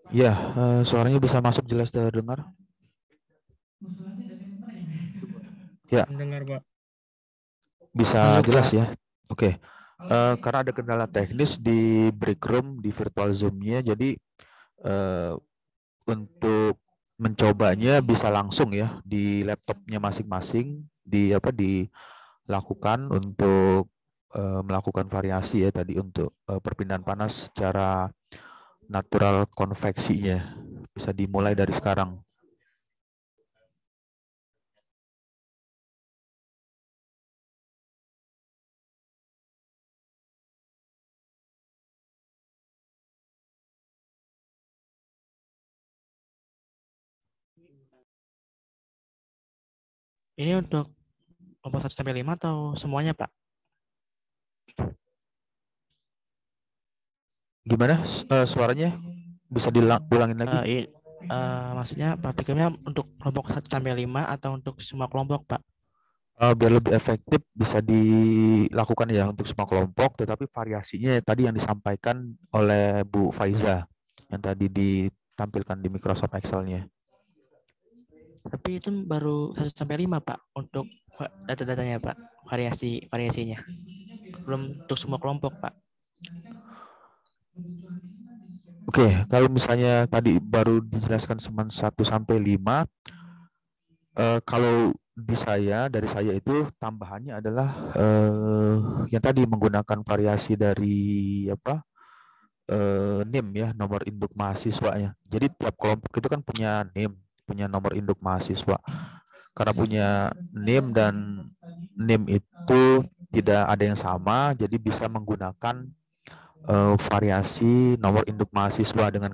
Ya, suaranya bisa masuk jelas terdengar. Ya, Mendengar, Pak. bisa Masuk, jelas Pak. ya. Oke. Karena ada kendala teknis di break room di virtual Zoom-nya, jadi eh, untuk mencobanya bisa langsung ya di laptopnya masing-masing dilakukan untuk melakukan variasi ya tadi untuk perpindahan panas secara natural konveksinya. Bisa dimulai dari sekarang. Ini untuk kelompok 1 sampai 5 atau semuanya, Pak? Gimana suaranya? Bisa diulangin lagi? Eh, i- Maksudnya praktikumnya untuk kelompok 1 sampai 5 atau untuk semua kelompok, Pak? Biar lebih efektif bisa dilakukan ya untuk semua kelompok, tetapi variasinya tadi yang disampaikan oleh Bu Faiza yang tadi ditampilkan di Microsoft Excel-nya. Tapi itu baru 1 sampai 5, Pak, untuk data-datanya, Pak. Variasinya. Belum untuk semua kelompok, Pak. Oke, kalau misalnya tadi baru dijelaskan cuma 1 sampai 5, kalau dari saya itu tambahannya adalah yang tadi menggunakan variasi dari apa NIM ya, nomor induk mahasiswanya. Jadi tiap kelompok itu kan punya NIM, punya nomor induk mahasiswa. Karena punya NIM dan NIM itu tidak ada yang sama, jadi bisa menggunakan variasi nomor induk mahasiswa dengan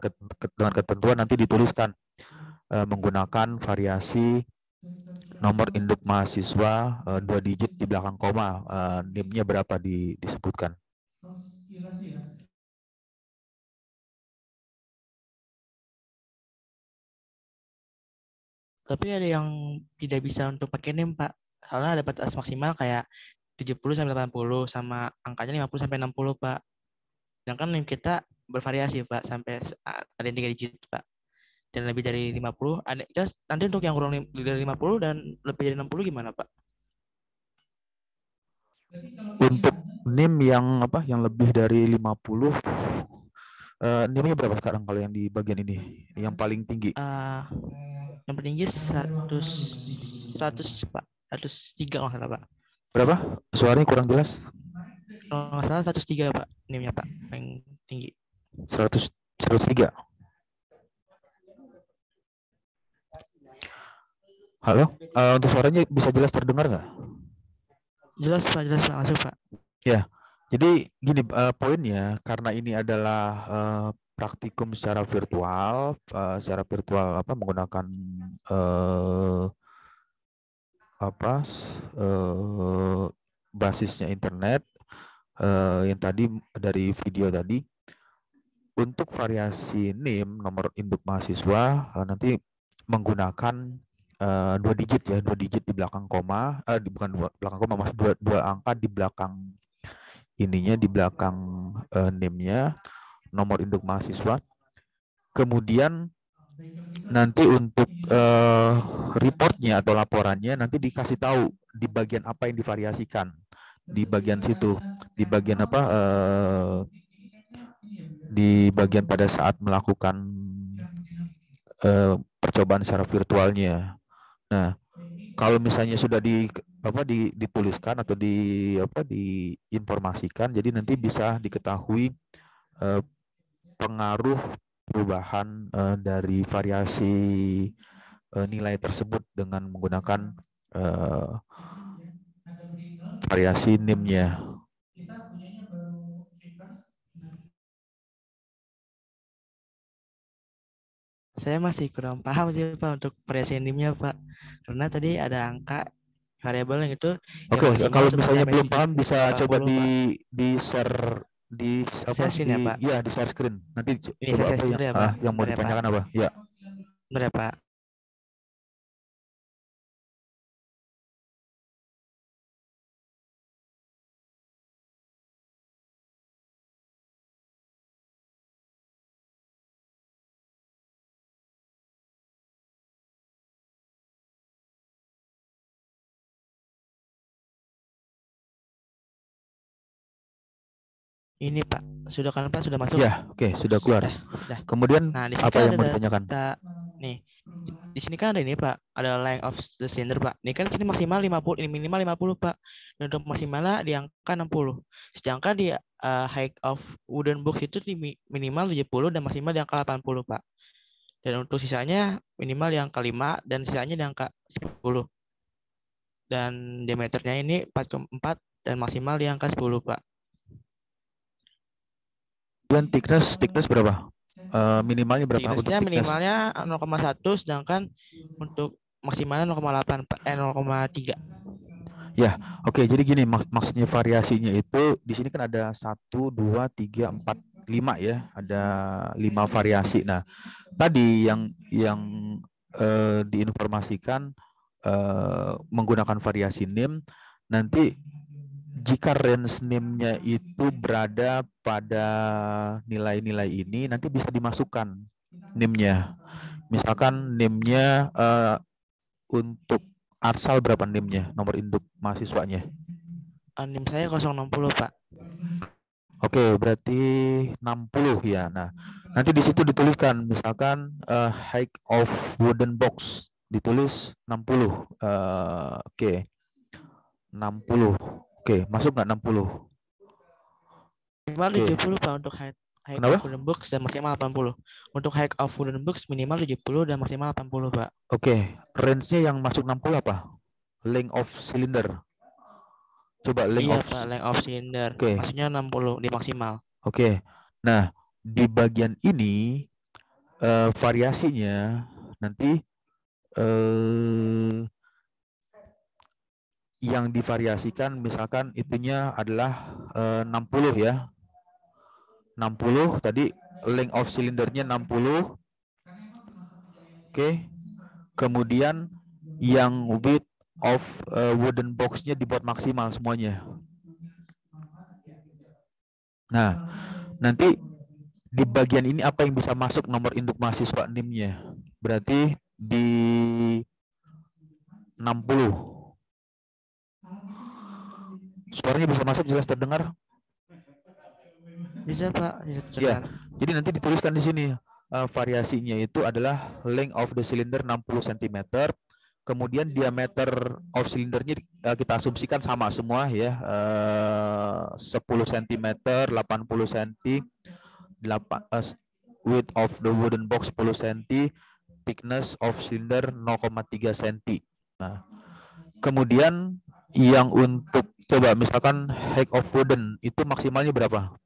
ketentuan nanti dituliskan menggunakan variasi nomor induk mahasiswa 2 digit di belakang koma, NIM-nya berapa disebutkan. Tapi ada yang tidak bisa untuk pakai NIM, Pak. Soalnya ada batas maksimal kayak 70 sampai 80 sama angkanya 50 sampai 60, Pak. Sedangkan NIM kita bervariasi, Pak, sampai ada yang 3 digit, Pak. Dan lebih dari 50, ada terus nanti untuk yang kurang dari 50 dan lebih dari 60 gimana, Pak? Untuk NIM yang apa yang lebih dari 50, NIM-nya berapa sekarang kalau yang di bagian ini? Yang paling tinggi. Eh, yang tertinggi 100 100, Pak. 103 kalau nggak salah, Pak. Berapa? Suaranya kurang jelas. Kalau nggak salah 103, Pak. NIM-nya, Pak. Paling tinggi. 100 103. Halo? Untuk suaranya bisa jelas terdengar nggak? Jelas, Pak. Masuk, Pak. Ya, jadi gini poinnya karena ini adalah praktikum secara virtual apa menggunakan eh, apa basisnya internet yang tadi dari video tadi untuk variasi NIM nomor induk mahasiswa nanti menggunakan 2 digit ya 2 digit di belakang koma bukan belakang koma mas dua angka di belakang ininya di belakang NIM-nya nomor induk mahasiswa. Kemudian nanti untuk reportnya atau laporannya nanti dikasih tahu di bagian apa yang divariasikan di bagian situ di bagian apa di bagian pada saat melakukan percobaan secara virtualnya. Nah, kalau misalnya sudah dituliskan atau diinformasikan, jadi nanti bisa diketahui eh, pengaruh perubahan dari variasi nilai tersebut dengan menggunakan eh, variasi NIM-nya. Saya masih kurang paham sih, Pak, untuk variasi NIM-nya, Pak. Karena tadi ada angka variabel yang itu yang Oke, maksimal kalau cuma misalnya sampai belum paham bisa coba 780, Pak. di share di apa Saya screen ya, Pak. di share screen. Nanti Ini coba saya apa screen yang dulu ya, Pak. yang mau Bentar ya, Pak. ditanyakan apa? Ya. Bentar ya, Pak. Ini Pak, sudah kan Pak, sudah masuk? Ya, oke, sudah keluar. Sudah. Kemudian Nah, di sini apa kan yang mau ada ditanyakan? data nih. Di sini kan ada ini Pak, ada length of the cylinder Pak. Ini kan sini maksimal 50, ini minimal 50 Pak. Dan untuk maksimalnya di angka 60. Sedangkan di height of wooden box itu di minimal 70 dan maksimal di angka 80 Pak. Dan untuk sisanya minimal di angka 5 dan sisanya di angka 10. Dan diameternya ini 4,4 dan maksimal di angka 10 Pak. Dan thickness berapa? Minimalnya berapa untuk Thickness-nya thickness? minimalnya 0,1 sedangkan untuk maksimalnya 0,8 0,3. Ya, oke. Jadi gini, maksudnya variasinya itu di sini kan ada 1, 2, 3, 4, 5 ya. Ada 5 variasi. Nah, tadi yang diinformasikan menggunakan variasi NIM, nanti jika range NIM-nya itu berada pada nilai-nilai ini, nanti bisa dimasukkan NIM-nya. Misalkan NIM-nya untuk Arsal berapa NIM-nya, nomor induk mahasiswanya? NIM saya 060 Pak. Oke, berarti 60 ya. Nah, nanti di situ dituliskan misalkan height of wooden box ditulis 60. Oke. 60. Oke, masuk nggak 60? Minimal Oke. 70 Pak untuk height of Kenapa? wooden box dan maksimal 80. Untuk height of wooden box minimal 70 dan maksimal 80 Pak. Oke, range-nya yang masuk 60 apa? Length of cylinder. Coba length Iya of. Pak, length of cylinder. Oke. Maksudnya 60 di maksimal. Oke. Nah, di bagian ini variasinya nanti yang divariasikan misalkan itunya adalah 60 ya. 60 tadi length of cylindernya 60. Oke. Kemudian yang width of wooden box-nya dibuat maksimal semuanya. Nah, nanti di bagian ini apa yang bisa masuk nomor induk mahasiswa NIM-nya? Berarti di 60. Suaranya bisa masuk, jelas terdengar? Bisa Pak, bisa Ya, terdengar. jadi nanti dituliskan di sini variasinya itu adalah length of the cylinder 60 cm, kemudian diameter of cylindernya kita asumsikan sama semua ya, 10 cm, 80 cm, width of the wooden box 10 cm, thickness of cylinder 0,3 cm. Nah, kemudian yang untuk coba misalkan height of wooden itu maksimalnya berapa?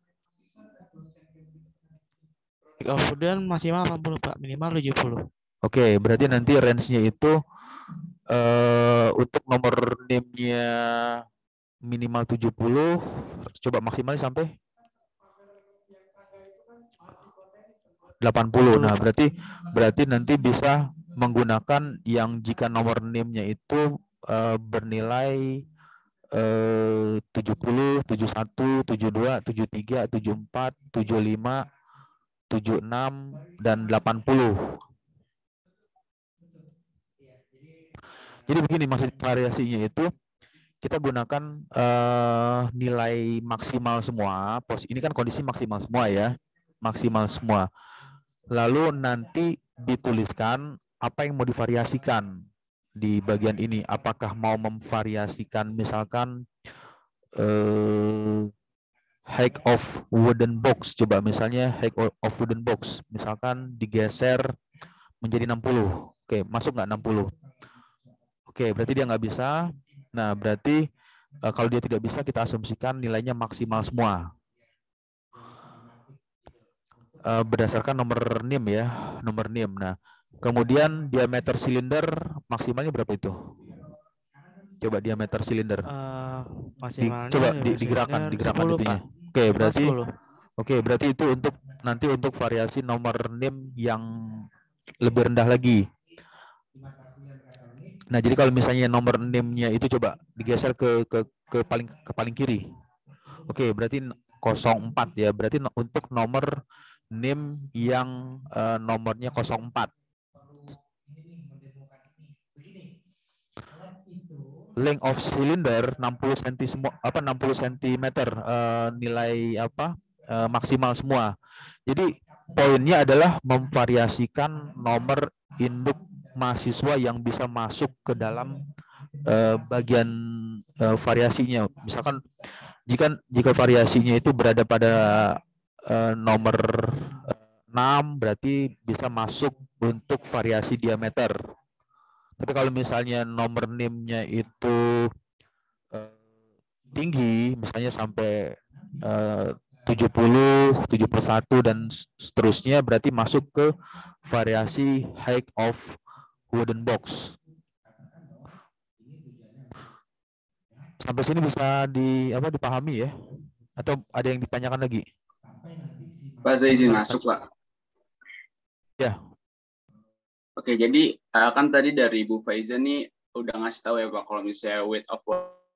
Height of wooden maksimal 80 Pak, minimal 70. Oke, berarti nanti range-nya itu untuk nomor NIM-nya minimal 70, coba maksimalnya sampai 80. 80 Nah, Pak. berarti nanti bisa menggunakan yang jika nomor NIM-nya itu bernilai 70, 71, 72, 73, 74, 75, 76 dan 80. Jadi begini maksud variasinya itu kita gunakan nilai maksimal semua. Ini kan kondisi maksimal semua ya, maksimal semua. Lalu nanti dituliskan apa yang mau divariasikan di bagian ini. Apakah mau memvariasikan misalkan height of wooden box. Coba misalnya height of wooden box, misalkan digeser menjadi 60. Oke, masuk nggak 60? Oke, berarti dia nggak bisa. Nah, berarti kalau dia tidak bisa, kita asumsikan nilainya maksimal semua. Berdasarkan nomor NIM ya, nomor NIM. Nah, kemudian diameter silinder maksimalnya berapa itu? Coba diameter silinder. Coba Maksimalnya digerakkan 10 itunya. Pak. Minimal Oke, berarti itu untuk nanti untuk variasi nomor NIM yang lebih rendah lagi. Nah, jadi kalau misalnya nomor NIM-nya itu coba digeser ke paling kiri. Oke, berarti 04 ya. Berarti untuk nomor NIM yang nomornya 04. length of cylinder 60 cm semua, 60 cm nilai maksimal semua. Jadi poinnya adalah memvariasikan nomor induk mahasiswa yang bisa masuk ke dalam bagian variasinya. Misalkan jika variasinya itu berada pada nomor 6, berarti bisa masuk untuk variasi diameter. Tapi kalau misalnya nomor NIM-nya itu tinggi, misalnya sampai 70, 71 dan seterusnya, berarti masuk ke variasi height of wooden box. Sampai sini bisa dipahami ya? Atau ada yang ditanyakan lagi? Pak, saya izin masuk, Pak. Ya. Oke, jadi kan tadi dari Bu Faiza nih udah ngasih tahu ya Pak, kalau misalnya weight of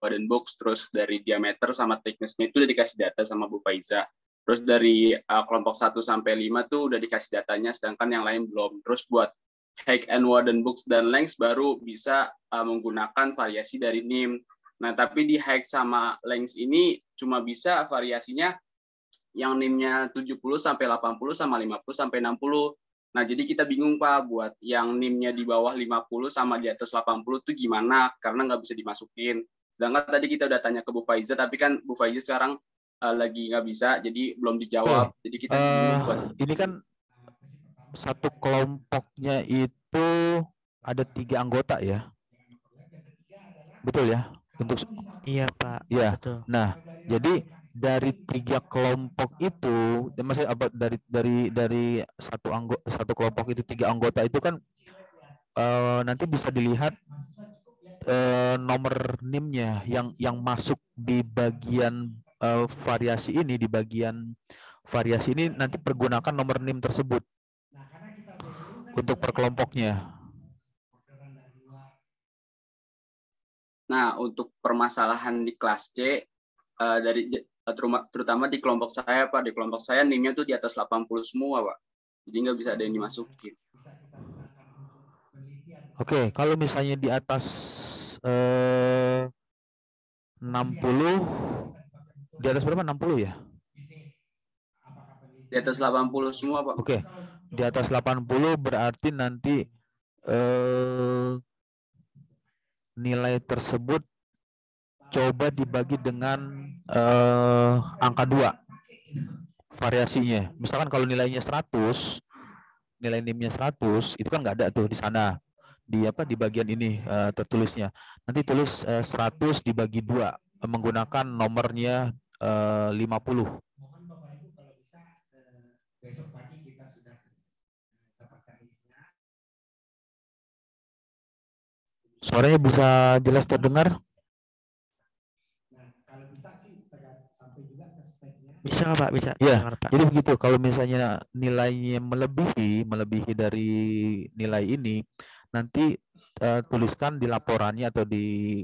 wooden box, terus dari diameter sama thickness-nya itu udah dikasih data sama Bu Faiza. Terus dari kelompok 1 sampai 5 tuh udah dikasih datanya, sedangkan yang lain belum. Terus buat height and wooden box dan length baru bisa menggunakan variasi dari NIM. Nah, tapi di height sama length ini cuma bisa variasinya yang NIM-nya 70 sampai 80 sama 50 sampai 60. Nah, jadi kita bingung Pak, buat yang NIM-nya di bawah 50 sama di atas 80 itu gimana, karena nggak bisa dimasukin. Sedangkan tadi kita udah tanya ke Bu Faiza, tapi kan Bu Faiza sekarang lagi nggak bisa, jadi belum dijawab. Jadi kita bingung buat... Ini kan satu kelompoknya itu ada 3 anggota ya, betul ya? Iya Pak. Ya. Betul. Nah, jadi dari 3 kelompok itu, maksudnya dari satu kelompok itu 3 anggota itu kan nanti bisa dilihat nomor NIM-nya yang masuk di bagian variasi ini, di bagian variasi ini nanti pergunakan nomor NIM tersebut untuk per kelompoknya. Nah, untuk permasalahan di kelas C, terutama di kelompok saya, Pak, di kelompok saya NIM-nya tuh di atas 80 semua, Pak. Jadi nggak bisa ada yang dimasukin. Oke, kalau misalnya di atas 60, di atas berapa? 60 ya? Di atas 80 semua, Pak. Oke, di atas 80 berarti nanti nilai tersebut coba dibagi dengan angka 2 variasinya. Misalkan kalau nilainya 100, nilai NIM-nya 100, itu kan nggak ada tuh di sana. Di bagian ini tertulisnya. Nanti tulis 100 dibagi 2 menggunakan nomornya 50. Suaranya bisa jelas terdengar? Bisa Pak, bisa. Ya, dengar, Pak. jadi begitu. Kalau misalnya nilainya melebihi dari nilai ini, nanti tuliskan di laporannya atau di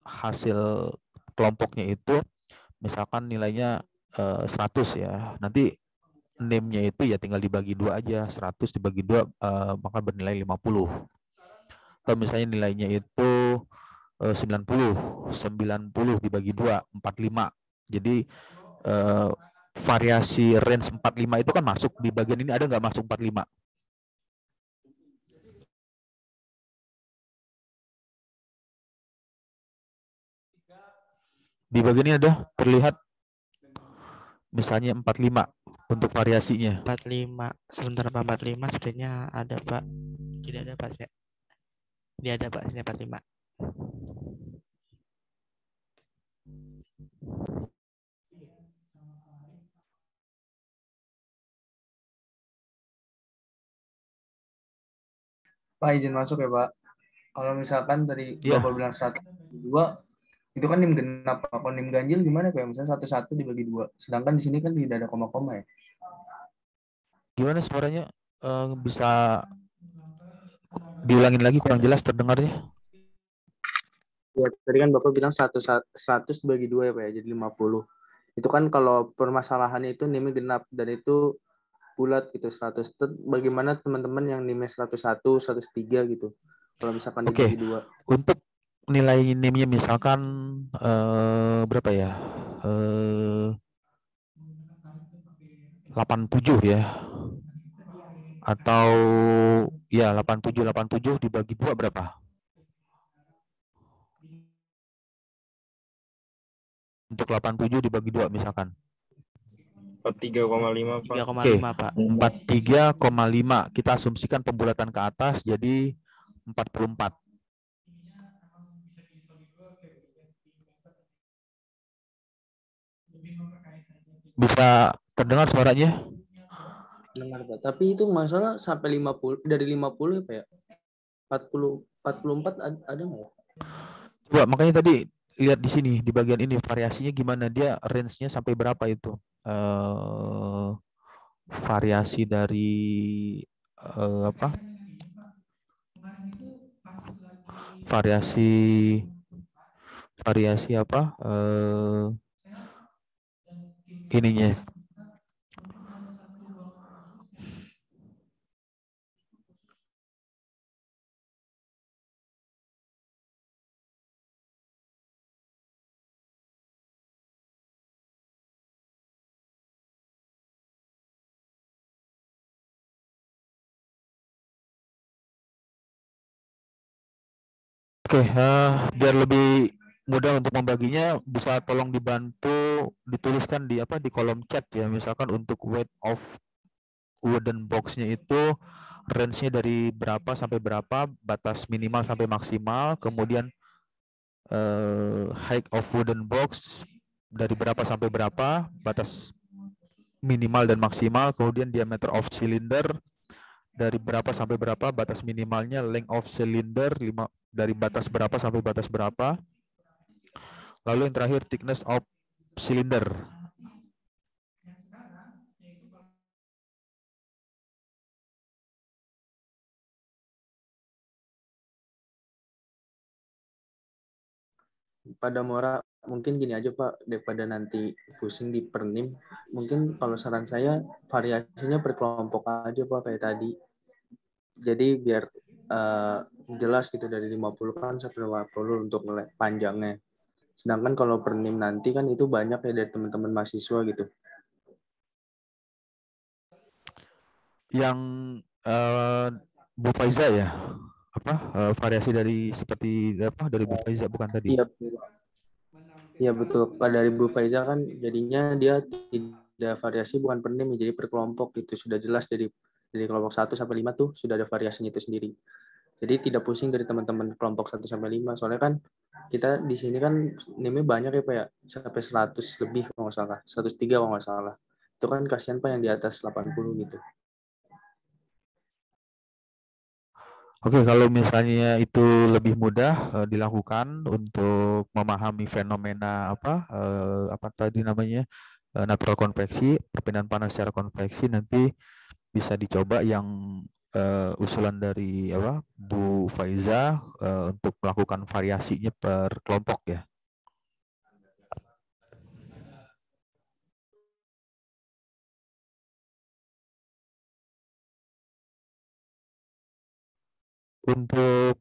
hasil kelompoknya itu, misalkan nilainya 100 ya. Nanti NIM-nya itu ya tinggal dibagi 2 aja. 100 dibagi 2 maka bernilai 50. Kalau misalnya nilainya itu 90 dibagi 2, 45. Jadi variasi range 45 itu kan masuk di bagian ini, ada nggak masuk 45? Di bagian ini ada terlihat misalnya 45 untuk variasinya. 45. Sebentar Pak, 45 sebenarnya ada Pak. Tidak ada Pak. Tidak ada Pak, sini 45. Pak, izin masuk ya Pak. Kalau misalkan dari Bapak bilang 102, itu kan NIM genap. Kalau NIM ganjil gimana Pak? Misalnya 1 dibagi 2. Sedangkan di sini kan tidak ada koma-koma ya. Gimana suaranya? Bisa diulangin lagi, kurang jelas terdengarnya. Ya, tadi kan Bapak bilang 100 dibagi 2 ya Pak ya, jadi 50. Itu kan kalau permasalahannya itu NIM genap dan itu bulat gitu 100. Bagaimana teman-teman yang NIM 101, 103 gitu? Kalau misalkan dibagi 2. nilai NIM-nya misalkan berapa ya? 87 ya. Atau ya 87 dibagi 2 berapa? Untuk 87 dibagi 2 misalkan. 43,5 Pak. 3,5 Pak. 43,5. Kita asumsikan pembulatan ke atas jadi 44. Bisa terdengar suaranya? Dengar, Pak. Tapi itu masalah sampai 50, dari 50 ya, Pak ya? 40, 44 ada nggak ya? Coba makanya tadi lihat di sini di bagian ini variasinya gimana, dia range-nya sampai berapa itu? Variasi dari apa? Variasi apa? Ininya. Oke, biar lebih mudah untuk membaginya, bisa tolong dibantu dituliskan di apa di kolom chat ya. Misalkan untuk weight of wooden box-nya itu range-nya dari berapa sampai berapa, batas minimal sampai maksimal, kemudian height of wooden box dari berapa sampai berapa, batas minimal dan maksimal, kemudian diameter of cylinder dari berapa sampai berapa, batas minimalnya, length of cylinder dari batas berapa sampai batas berapa. Lalu yang terakhir thickness of cylinder. Pada Mora, mungkin gini aja Pak, daripada nanti pusing di pernim, mungkin kalau saran saya variasinya per kelompok aja Pak kayak tadi. Jadi biar jelas gitu dari 50 kan sampai 50 untuk nilai panjangnya. Sedangkan kalau pernim nanti kan itu banyak ya dari teman-teman mahasiswa gitu. Yang Bu Faiza ya, apa variasi dari seperti apa dari Bu Faiza bukan tadi? Iya, iya betul. Kalau dari Bu Faiza kan jadinya dia tidak variasi bukan per NIM, jadi per kelompok itu sudah jelas dari kelompok 1 sampai 5 tuh sudah ada variasinya itu sendiri. Jadi tidak pusing dari teman-teman kelompok 1 sampai 5. Soalnya kan kita di sini kan NIM-nya banyak ya Pak ya, sampai 100 lebih kalau nggak salah, 103 kalau nggak salah. Itu kan kasihan Pak yang di atas 80 gitu. Oke, kalau misalnya itu lebih mudah dilakukan untuk memahami fenomena apa tadi namanya natural konveksi, perpindahan panas secara konveksi, nanti bisa dicoba yang usulan dari apa Bu Faiza untuk melakukan variasinya per kelompok ya. Untuk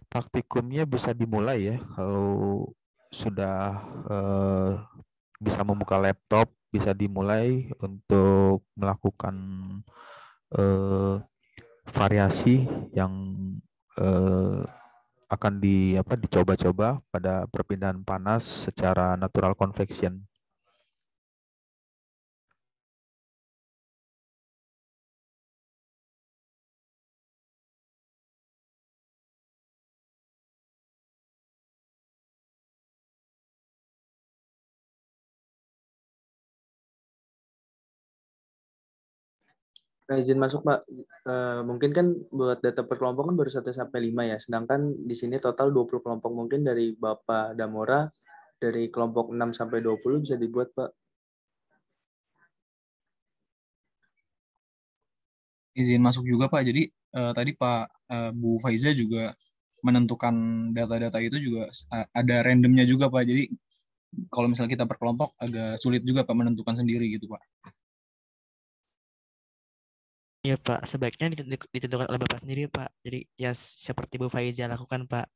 praktikumnya bisa dimulai ya kalau sudah bisa membuka laptop, bisa dimulai untuk melakukan variasi yang akan dicoba-coba pada perpindahan panas secara natural convection. Nah, izin masuk Pak, mungkin kan buat data per kelompok kan baru 1 sampai 5 ya, sedangkan di sini total 20 kelompok, mungkin dari Bapak Damora, dari kelompok 6 sampai 20 bisa dibuat Pak. Izin masuk juga Pak, jadi tadi Pak Bu Faiza juga menentukan data-data itu juga ada randomnya juga Pak, jadi kalau misalnya kita per kelompok agak sulit juga Pak menentukan sendiri gitu Pak. Iya Pak, sebaiknya ditentukan oleh Bapak sendiri Pak. Jadi ya seperti Bu Faiza lakukan Pak.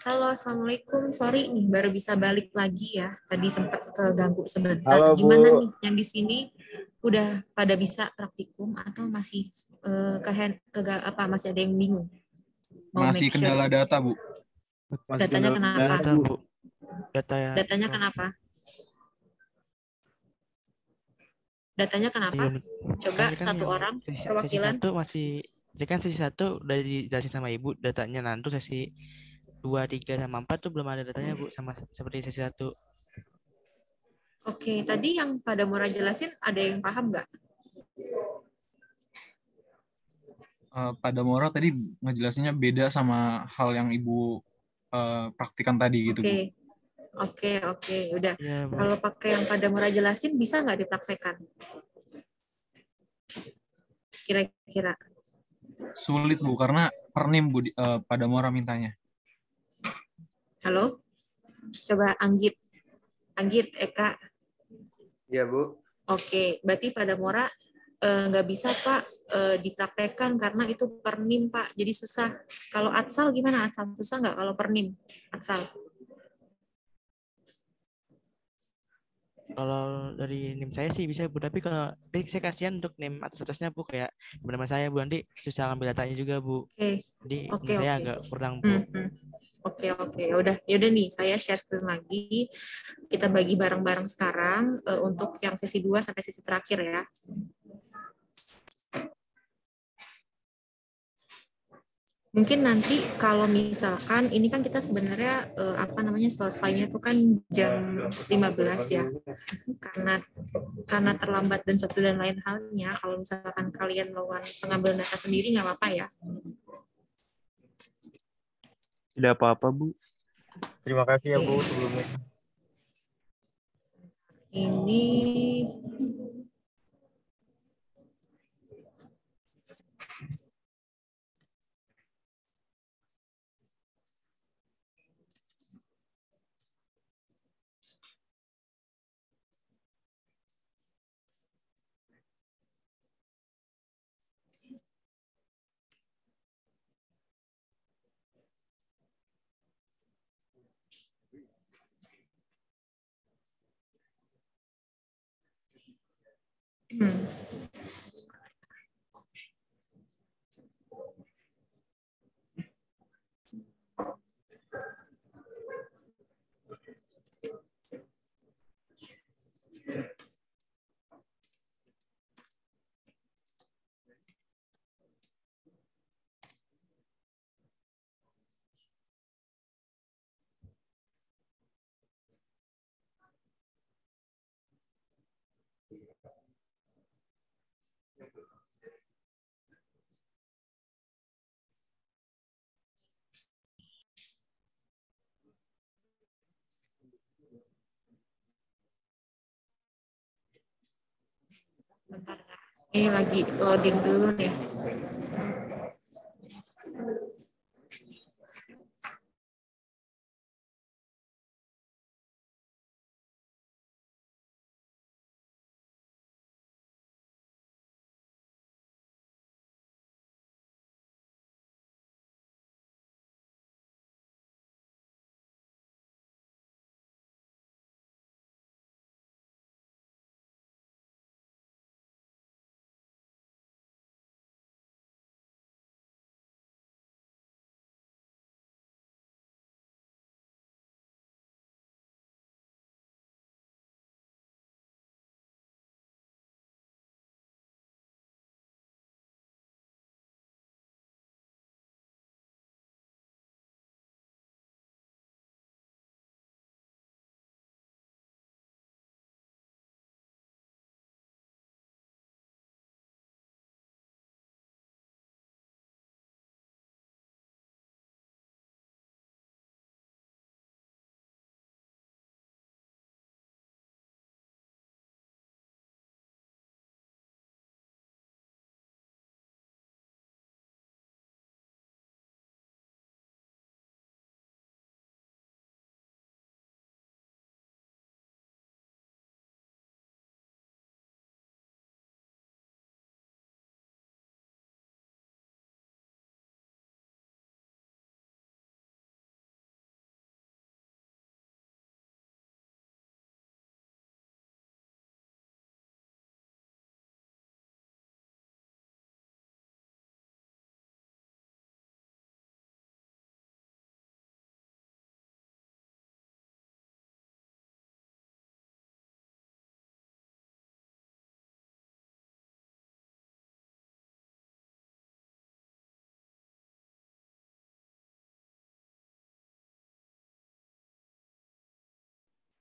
Halo, Assalamualaikum. Sorry nih, baru bisa balik lagi ya. Tadi sempat keganggu sebentar. Halo, Bu. Gimana nih yang di sini udah pada bisa praktikum atau masih masih ada yang bingung? Mau Masih make sure kendala data, Bu. Masih datanya kendala kenapa? Data, Bu. Bu. Data ya. Datanya kenapa? Datanya kenapa? Iya, Coba kan satu yang orang sesi perwakilan. satu masih, jadi kan sesi satu udah dijelasin sama Ibu datanya. Nah, untuk sesi 2, 3, sama 4 tuh belum ada datanya, Bu, sama seperti sesi satu. Oke, tadi yang pada Mora jelasin ada yang paham nggak? Pada Mora tadi ngejelasinnya beda sama hal yang Ibu praktikan tadi gitu, Bu. Oke. Udah. Iya, Bu. Kalau pakai yang pada Mora jelasin, bisa nggak dipraktekkan? Kira-kira. Sulit, Bu, karena per NIM, Bu, pada Mora mintanya. Halo? Coba Anggit, Eka. Iya, Bu. Oke, berarti pada Mora nggak bisa Pak dipraktekkan karena itu per NIM Pak, jadi susah. Kalau Atsal gimana? Atsal susah nggak kalau per NIM? Atsal. Kalau dari NIM saya sih bisa, Bu, tapi kalau saya kasihan untuk NIM atas-atasnya, Bu, kayak benar saya, Bu, nanti susah ngambil datanya juga, Bu. Jadi Oke. NIM saya agak kurang, Bu. Oke. Yaudah nih, saya share screen lagi. Kita bagi bareng-bareng sekarang untuk yang sesi 2 sampai sesi terakhir ya. Mungkin nanti kalau misalkan ini kan kita sebenarnya selesainya itu kan jam 15 ya. Karena terlambat dan satu dan lain halnya, kalau misalkan kalian melakukan pengambilan data sendiri nggak apa-apa ya. Tidak apa-apa, Bu. Terima kasih ya, Bu, sebelumnya. Ini lagi loading dulu nih.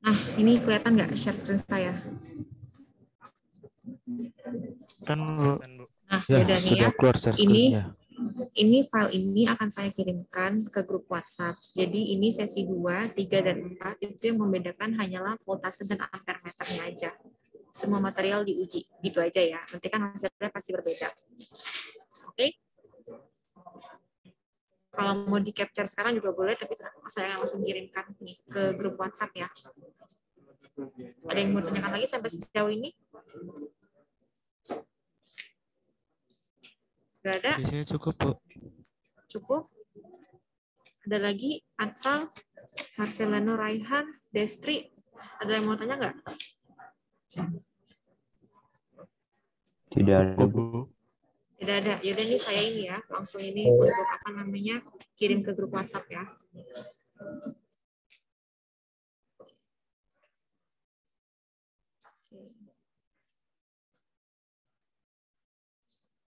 Nah, ini kelihatan nggak share screen saya? Kan Bu. Nah, Ya, yaudah nih sudah ya. keluar share Ini screen-nya. file ini akan saya kirimkan ke grup WhatsApp. Jadi ini sesi 2, 3, dan 4 itu yang membedakan hanyalah voltase dan ampere meternya aja. Semua material diuji, gitu aja ya. Nanti kan hasilnya pasti berbeda. Oke? Kalau mau di capture sekarang juga boleh, tapi saya langsung kirimkan nih ke grup WhatsApp ya. Ada yang mau tanyakan lagi sampai sejauh ini? Gak ada? Di sini cukup Bu. Cukup? Ada lagi? Atsal, Marcelino Raihan, Destri, ada yang mau tanya nggak? Tidak ada, Cukup Bu. Bu. Tidak ada. Yaudah ini saya ini ya, langsung ini untuk apa namanya, kirim ke grup WhatsApp ya. Oke.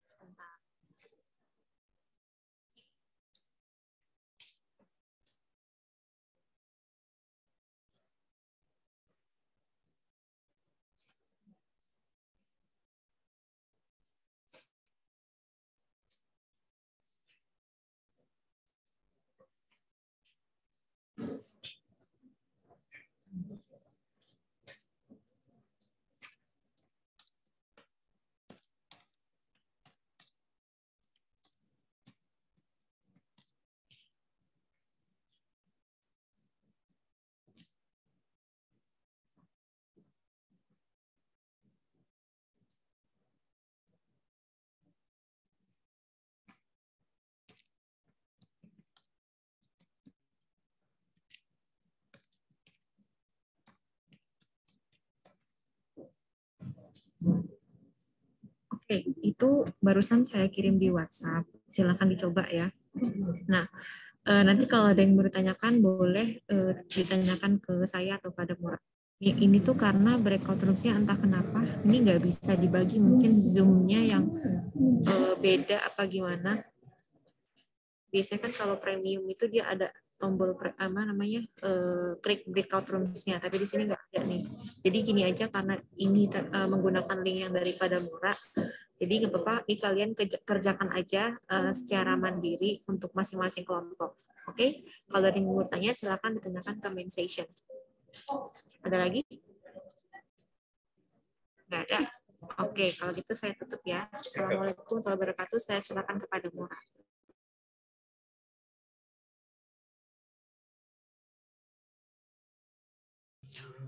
Sebentar. Oke, itu barusan saya kirim di WhatsApp. Silakan dicoba ya. Nah, nanti kalau ada yang mau ditanyakan, boleh ditanyakan ke saya atau pada Murad. Ini tuh karena breakout roomsnya entah kenapa, ini nggak bisa dibagi, mungkin Zoom-nya yang beda apa gimana. Biasanya kan kalau premium itu dia ada tombol apa namanya klik breakout rooms-nya, tapi di sini nggak ada nih. Jadi gini aja, karena ini menggunakan link yang daripada Murad, jadi nggak apa-apa, ini kalian kerjakan aja secara mandiri untuk masing-masing kelompok. Oke? Kalau ada yang mau tanya, silakan ditanyakan ke main session. Ada lagi? Nggak ada? Oke, kalau gitu saya tutup ya. Assalamualaikum warahmatullahi wabarakatuh. Saya silakan kepada Murad.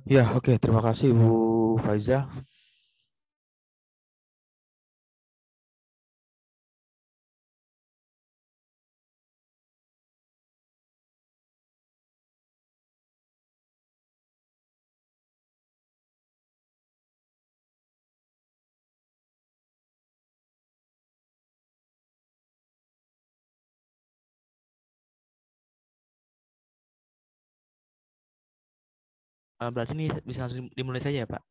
Ya, oke. Terima kasih Bu Faiza. Berarti ini bisa langsung dimulai saja ya Pak?